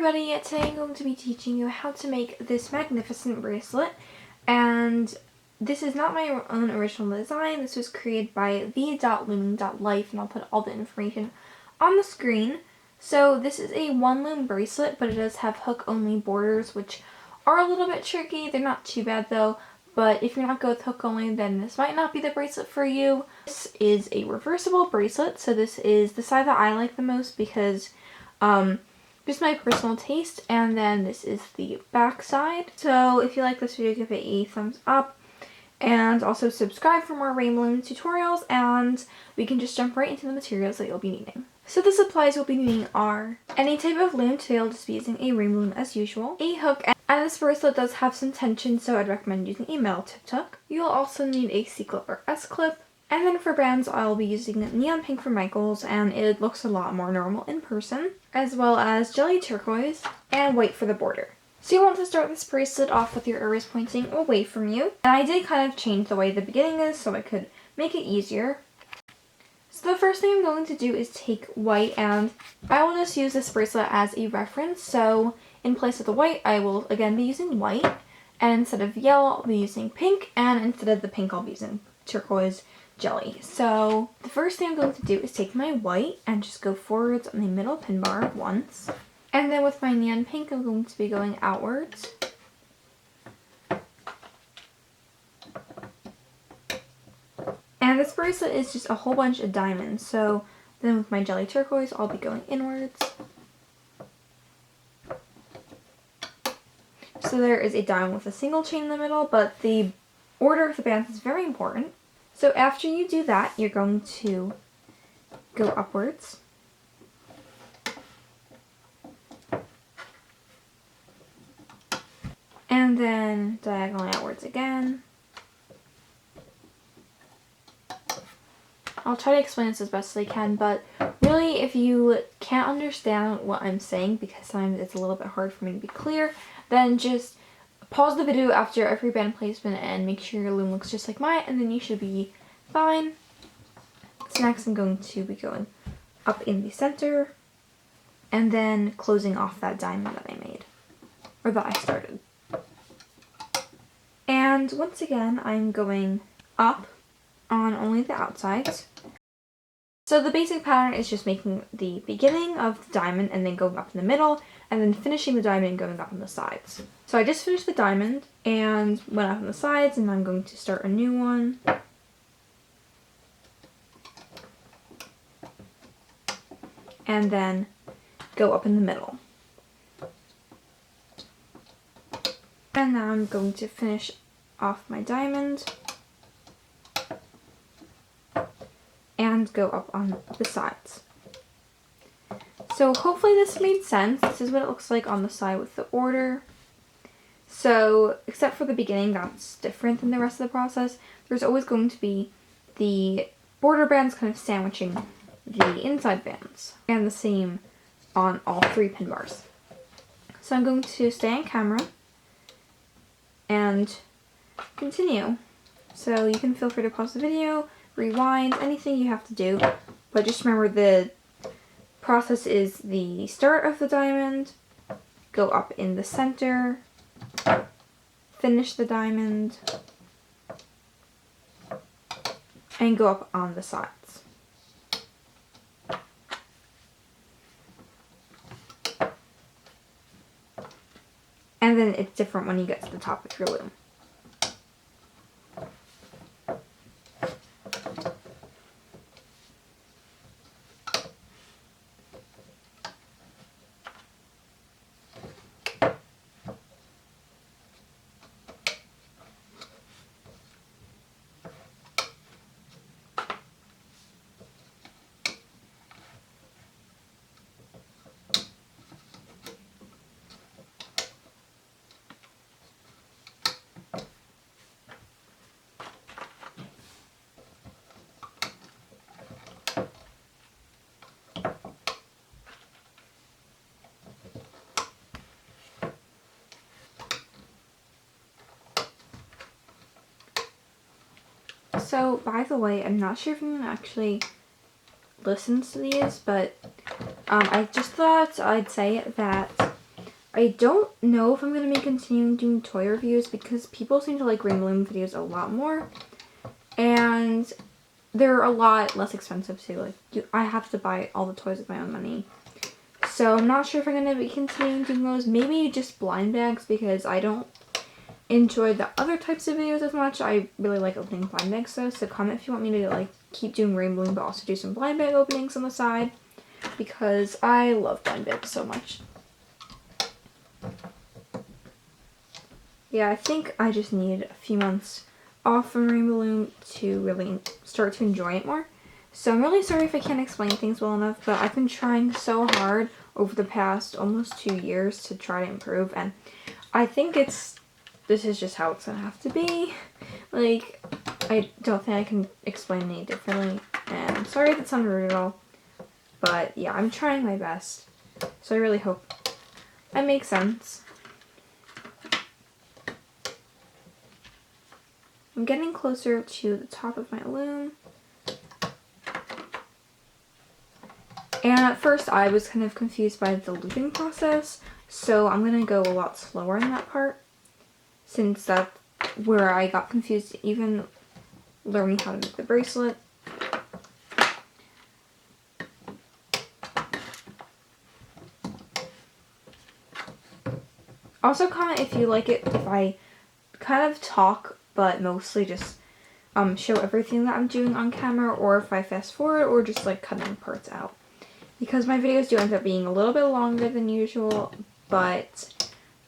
everybody, today I'm going to be teaching you how to make this magnificent bracelet, and this is not my own original design. This was created by the.looming.life, and I'll put all the information on the screen. So this is a one loom bracelet, but it does have hook only borders, which are a little bit tricky. They're not too bad though, but if you're not good with hook only, then this might not be the bracelet for you. This is a reversible bracelet, so this is the side that I like the most because just my personal taste. And then this is the back side. So if you like this video, give it a thumbs up, and also subscribe for more rainbow loom tutorials, and we can just jump right into the materials that you'll be needing. So the supplies you'll be needing are any type of loom. Today I'll just be using a rainbow loom as usual, a hook, and this bracelet does have some tension, so I'd recommend using a metal tipped hook. You'll also need a C-clip or S-clip. And then for bands, I'll be using neon pink from Michaels, and it looks a lot more normal in person, as well as jelly turquoise and white for the border. So you want to start this bracelet off with your iris pointing away from you. And I did kind of change the way the beginning is so I could make it easier. So the first thing I'm going to do is take white, and I will just use this bracelet as a reference. So in place of the white, I will again be using white, and instead of yellow, I'll be using pink, and instead of the pink, I'll be using turquoise jelly. So the first thing I'm going to do is take my white and just go forwards on the middle pin bar once. And then with my neon pink, I'm going to be going outwards. And this bracelet is just a whole bunch of diamonds. So then with my jelly turquoise, I'll be going inwards. So there is a diamond with a single chain in the middle, but the order of the bands is very important. So after you do that, you're going to go upwards. And then diagonally outwards again. I'll try to explain this as best as I can, but really if you can't understand what I'm saying, because sometimes it's a little bit hard for me to be clear, then just pause the video after every band placement and make sure your loom looks just like mine, and then you should be fine. So next I'm going to be going up in the center and then closing off that diamond that I made, or that I started. And once again, I'm going up on only the outsides. So the basic pattern is just making the beginning of the diamond and then going up in the middle, and then finishing the diamond and going up on the sides. So I just finished the diamond and went up on the sides, and I'm going to start a new one. And then go up in the middle. And now I'm going to finish off my diamond and go up on the sides. So hopefully this made sense. This is what it looks like on the side with the order. So except for the beginning, that's different than the rest of the process. There's always going to be the border bands kind of sandwiching the inside bands, and the same on all three pin bars. So I'm going to stay on camera and continue. So you can feel free to pause the video, rewind, anything you have to do, but just remember the process is the start of the diamond, go up in the center, finish the diamond, and go up on the sides. And then it's different when you get to the top of your loom. So, by the way, I'm not sure if anyone actually listens to these, but I just thought I'd say that I don't know if I'm going to be continuing doing toy reviews because people seem to like Rainbow Loom videos a lot more. And they're a lot less expensive too. Like, I have to buy all the toys with my own money. So I'm not sure if I'm going to be continuing doing those. Maybe just blind bags because I don't enjoy the other types of videos as much. I really like opening blind bags though. So comment if you want me to like keep doing Rainbow Loom but also do some blind bag openings on the side. Because I love blind bags so much. Yeah, I think I just need a few months off from Rainbow Loom to really start to enjoy it more. So I'm really sorry if I can't explain things well enough, but I've been trying so hard over the past almost 2 years to try to improve, and I think this is just how it's gonna have to be. Like, I don't think I can explain it any differently, and I'm sorry if it sounded rude at all, but yeah, I'm trying my best, so I really hope it makes sense. I'm getting closer to the top of my loom. And at first I was kind of confused by the looping process, so I'm going to go a lot slower in that part, since that's where I got confused even learning how to make the bracelet. Also comment if you like it if I kind of talk but mostly just show everything that I'm doing on camera, or if I fast forward or just like cutting parts out. Because my videos do end up being a little bit longer than usual, but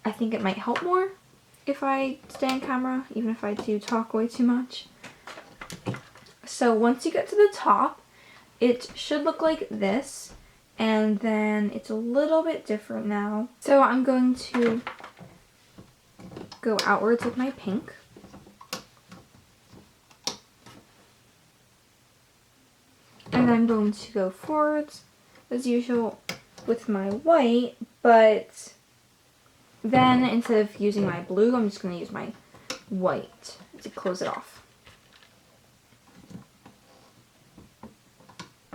I think it might help more if I stay on camera, even if I do talk way too much. So once you get to the top, it should look like this, and then it's a little bit different now. So I'm going to go outwards with my pink. And I'm going to go forwards as usual with my white, but then instead of using my blue, I'm just going to use my white to close it off.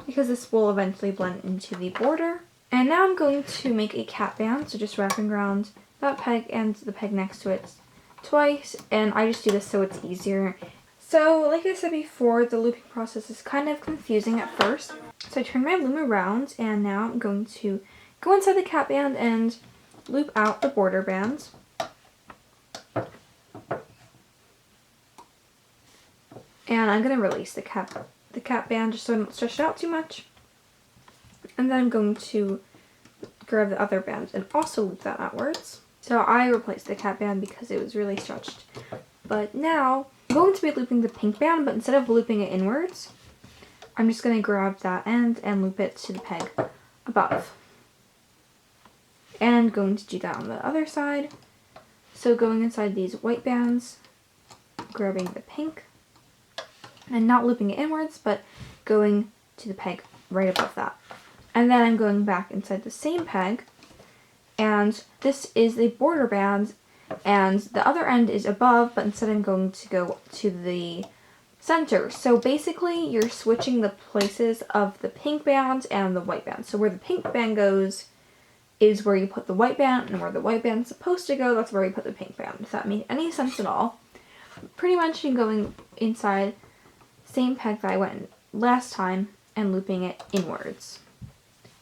Because this will eventually blend into the border. And now I'm going to make a cap band, so just wrapping around that peg and the peg next to it twice, and I just do this so it's easier. So, like I said before, the looping process is kind of confusing at first. So I turn my loom around, and now I'm going to go inside the cap band and loop out the border bands. And I'm going to release the cap band just so I don't stretch it out too much. And then I'm going to grab the other band and also loop that outwards. So I replaced the cap band because it was really stretched. But now I'm going to be looping the pink band, but instead of looping it inwards, I'm just going to grab that end and loop it to the peg above. And I'm going to do that on the other side. So going inside these white bands, grabbing the pink, and not looping it inwards, but going to the peg right above that. And then I'm going back inside the same peg, and this is the border band, and the other end is above, but instead I'm going to go to the center. So basically you're switching the places of the pink band and the white band. So where the pink band goes is where you put the white band, and where the white band's supposed to go, that's where you put the pink band. Does that make any sense at all? Pretty much you're going inside same peg that I went last time and looping it inwards.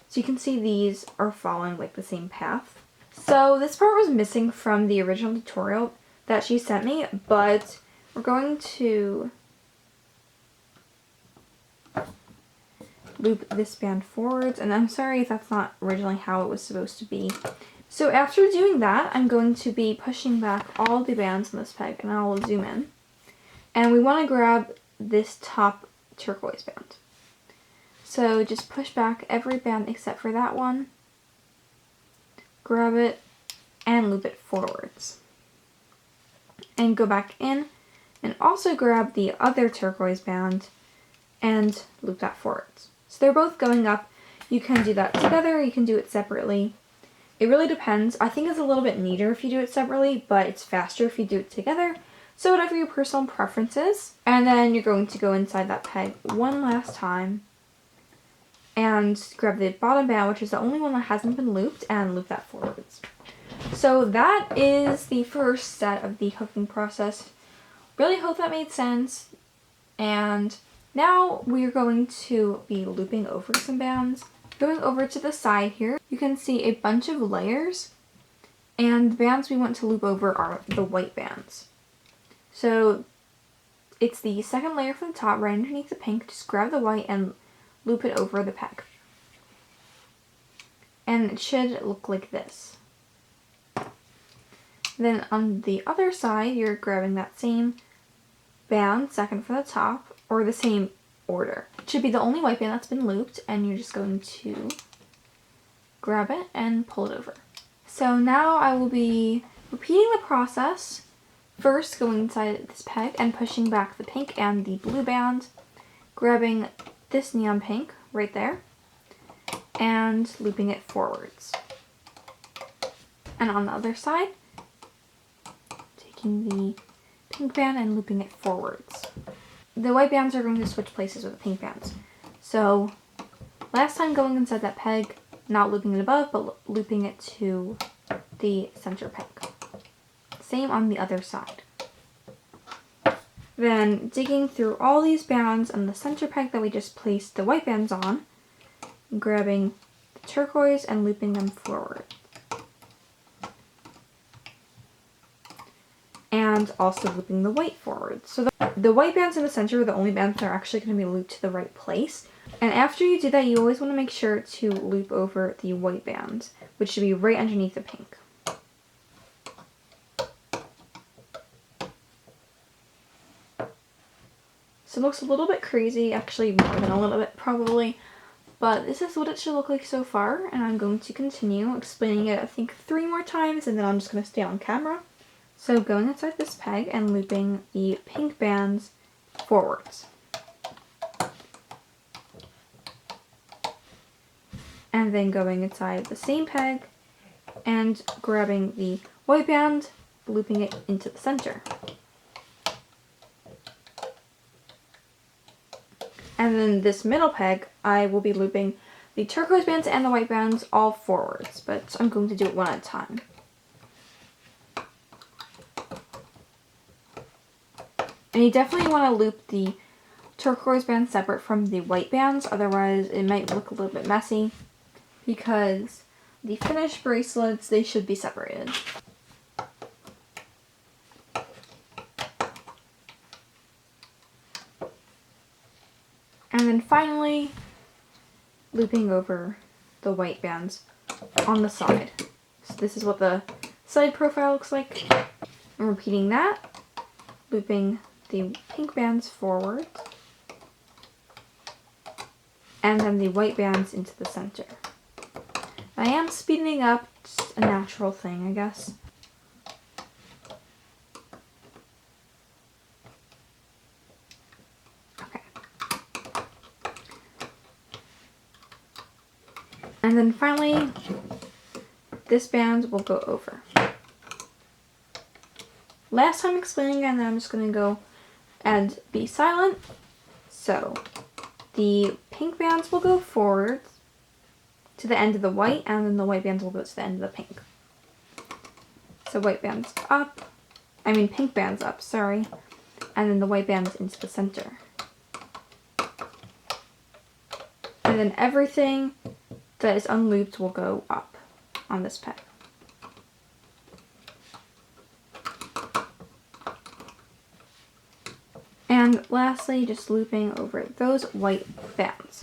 So you can see these are following like the same path. So this part was missing from the original tutorial that she sent me, but we're going to loop this band forwards, and I'm sorry if that's not originally how it was supposed to be. So after doing that, I'm going to be pushing back all the bands on this peg, and I'll zoom in. And we want to grab this top turquoise band. So just push back every band except for that one, grab it, and loop it forwards. And go back in, and also grab the other turquoise band and loop that forwards. So they're both going up. You can do that together, you can do it separately. It really depends. I think it's a little bit neater if you do it separately, but it's faster if you do it together. So whatever your personal preference is. And then you're going to go inside that peg one last time and grab the bottom band, which is the only one that hasn't been looped, and loop that forwards. So that is the first set of the hooking process. Really hope that made sense. And now we're going to be looping over some bands. Going over to the side here, you can see a bunch of layers, and the bands we want to loop over are the white bands. So it's the second layer from the top, right underneath the pink. Just grab the white and loop it over the peg. And it should look like this. Then on the other side, you're grabbing that same band, second from the top, or the same order. It should be the only white band that's been looped, and you're just going to grab it and pull it over. So now I will be repeating the process, first going inside this peg and pushing back the pink and the blue band, grabbing this neon pink right there, and looping it forwards. And on the other side, taking the pink band and looping it forwards. The white bands are going to switch places with the pink bands. So last time going inside that peg, not looping it above, but looping it to the center peg. Same on the other side. Then digging through all these bands on the center peg that we just placed the white bands on, grabbing the turquoise and looping them forward. And also looping the white forward. So the white bands in the center are the only bands that are actually going to be looped to the right place. And after you do that, you always want to make sure to loop over the white bands, which should be right underneath the pink. So it looks a little bit crazy, actually more than a little bit probably, but this is what it should look like so far, and I'm going to continue explaining it I think 3 more times, and then I'm just going to stay on camera. So going inside this peg and looping the pink bands forwards. And then going inside the same peg and grabbing the white band, looping it into the center. And then this middle peg, I will be looping the turquoise bands and the white bands all forwards, but I'm going to do it one at a time. And you definitely want to loop the turquoise bands separate from the white bands, otherwise it might look a little bit messy, because the finished bracelets, they should be separated. And then finally, looping over the white bands on the side. So this is what the side profile looks like. And repeating that, looping the pink bands forward, and then the white bands into the center. I am speeding up, just a natural thing, I guess. Okay. And then finally, this band will go over. Last time explaining it, and then I'm just going to go and be silent. So the pink bands will go forward to the end of the white, and then the white bands will go to the end of the pink. So white bands up, pink bands up, sorry, and then the white bands into the center. And then everything that is unlooped will go up on this peg. And lastly, just looping over those white bands.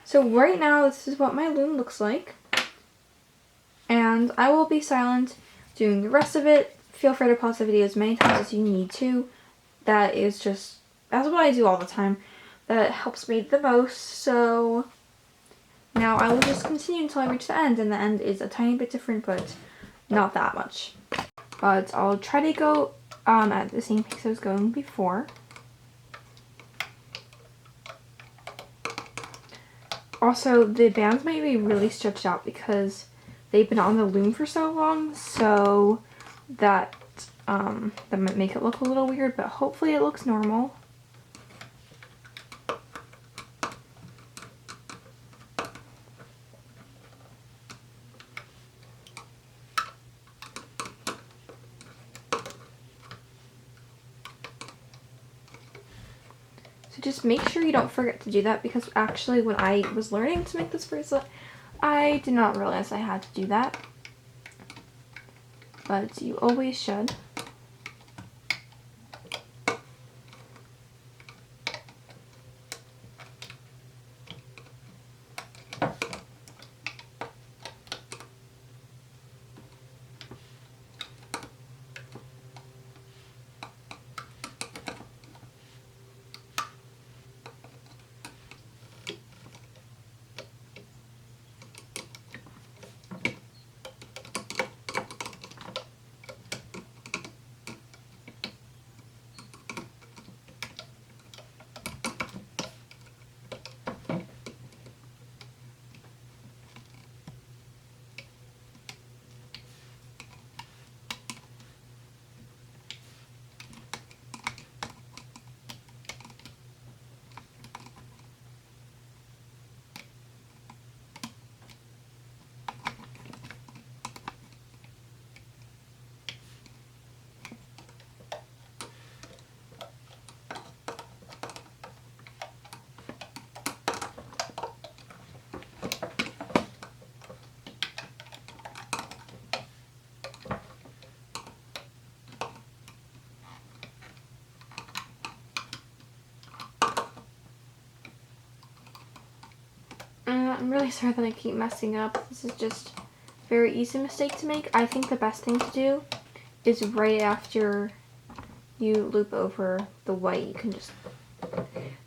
So right now, this is what my loom looks like. And I will be silent doing the rest of it. Feel free to pause the video as many times as you need to. That's what I do all the time. That helps me the most. So now I will just continue until I reach the end. And the end is a tiny bit different, but not that much. But I'll try to go at the same pace I was going before. Also, the bands might be really stretched out because they've been on the loom for so long, so that might make it look a little weird, but hopefully it looks normal. just make sure you don't forget to do that, because actually when I was learning to make this bracelet, I did not realize I had to do that. But you always should. I'm really sorry that I keep messing up. This is just a very easy mistake to make. I think the best thing to do is right after you loop over the white, you can just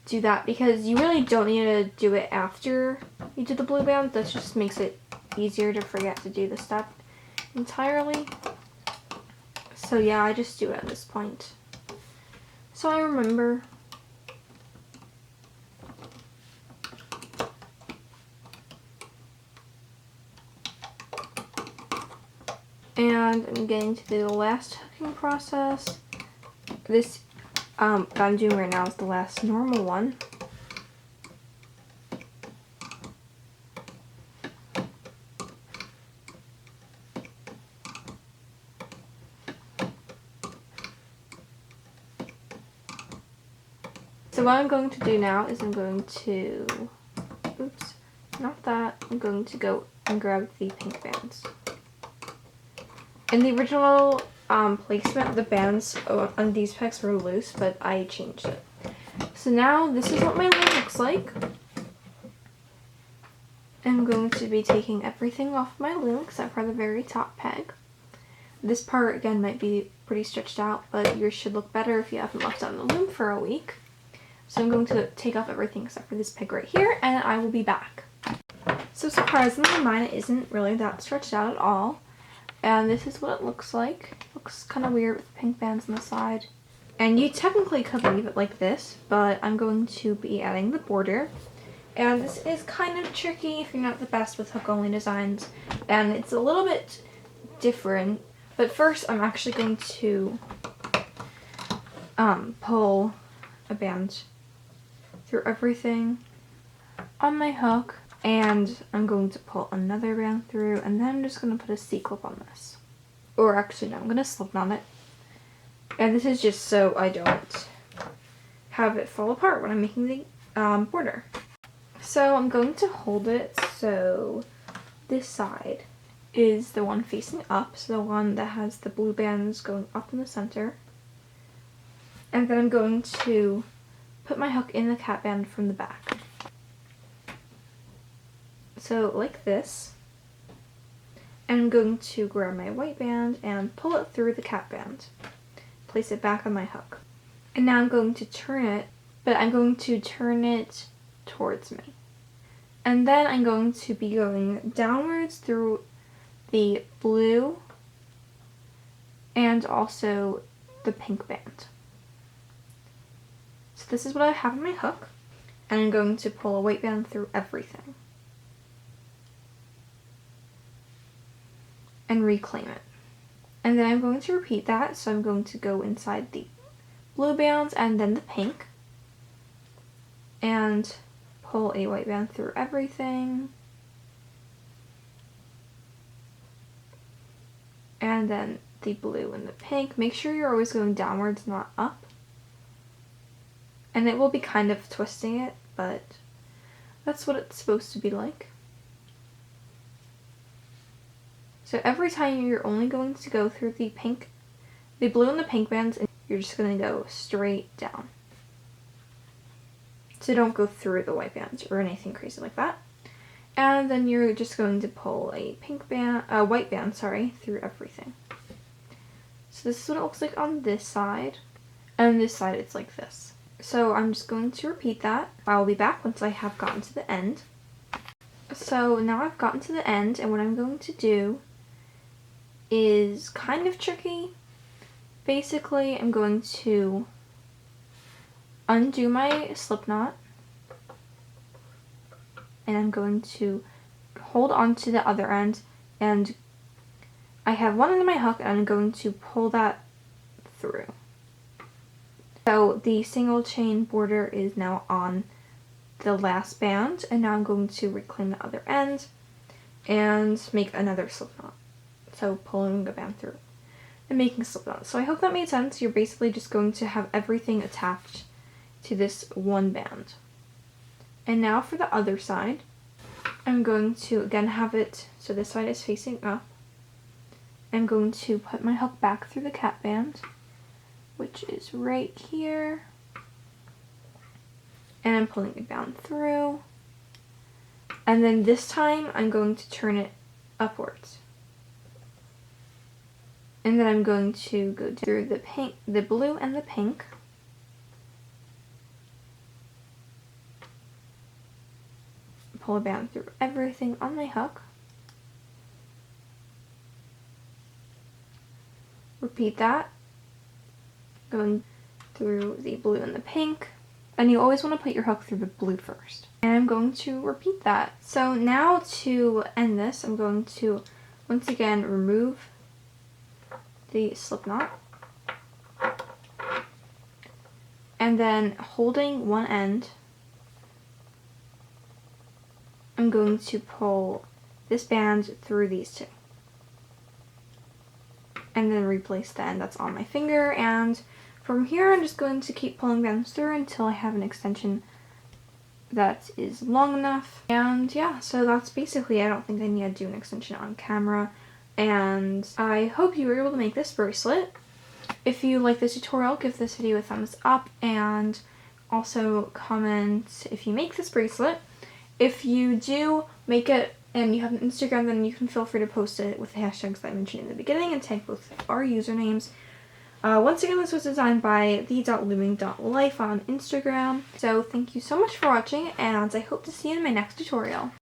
do that, because you really don't need to do it after you do the blue band. That just makes it easier to forget to do the step entirely. So yeah, I just do it at this point, so I remember. And I'm getting to do the last hooking process. This that I'm doing right now is the last normal one. So what I'm going to do now is I'm going to, oops, not that, I'm going to go and grab the pink bands. In the original placement, the bands on these pegs were loose, but I changed it. So now this is what my loom looks like. I'm going to be taking everything off my loom except for the very top peg. This part, again, might be pretty stretched out, but yours should look better if you haven't left it on the loom for a week. So I'm going to take off everything except for this peg right here, and I will be back. So surprisingly, mine isn't really that stretched out at all. And this is what it looks like. It looks kind of weird with pink bands on the side. And you technically could leave it like this, but I'm going to be adding the border. And this is kind of tricky if you're not the best with hook-only designs. And it's a little bit different. But first, I'm actually going to pull a band through everything on my hook. And I'm going to pull another band through, and then I'm just going to put a C-clip on this. Or actually, no, I'm going to slip on it. And this is just so I don't have it fall apart when I'm making the border. So I'm going to hold it so this side is the one facing up, so the one that has the blue bands going up in the center. And then I'm going to put my hook in the cat band from the back. So like this, and I'm going to grab my white band and pull it through the cat band, place it back on my hook. And now I'm going to turn it, but I'm going to turn it towards me. And then I'm going to be going downwards through the blue and also the pink band. So this is what I have on my hook, and I'm going to pull a white band through everything. And reclaim it. And then I'm going to repeat that, so I'm going to go inside the blue bands and then the pink and pull a white band through everything, and then the blue and the pink. Make sure you're always going downwards, not up. And it will be kind of twisting it, but that's what it's supposed to be like. So every time you're only going to go through the blue and the pink bands, and you're just going to go straight down. So don't go through the white bands or anything crazy like that. And then you're just going to pull a white band, through everything. So this is what it looks like on this side. And on this side it's like this. So I'm just going to repeat that. I'll be back once I have gotten to the end. So now I've gotten to the end, and what I'm going to do is kind of tricky. Basically, I'm going to undo my slip knot, and I'm going to hold on to the other end, and I have one end of my hook, and I'm going to pull that through. So the single chain border is now on the last band, and now I'm going to reclaim the other end and make another slip knot. So pulling the band through and making a slip knot. So I hope that made sense. You're basically just going to have everything attached to this one band. And now for the other side, I'm going to again have it so this side is facing up. I'm going to put my hook back through the cap band, which is right here, and I'm pulling it down through, and then this time I'm going to turn it upwards, and then I'm going to go through the blue and the pink, pull a band through everything on my hook, repeat that, going through the blue and the pink, and you always want to put your hook through the blue first. And I'm going to repeat that. So now to end this, I'm going to once again remove the slip knot, and then holding one end, I'm going to pull this band through these two, and then replace the end that's on my finger, and from here I'm just going to keep pulling bands through until I have an extension that is long enough. And yeah, so that's basically, I don't think I need to do an extension on camera, and I hope you were able to make this bracelet. If you like this tutorial, give this video a thumbs up, and also comment if you make this bracelet. If you do make it and you have an Instagram, then you can feel free to post it with the hashtags that I mentioned in the beginning and tag both our usernames. Once again, this was designed by the.looming.life on Instagram. So thank you so much for watching, and I hope to see you in my next tutorial.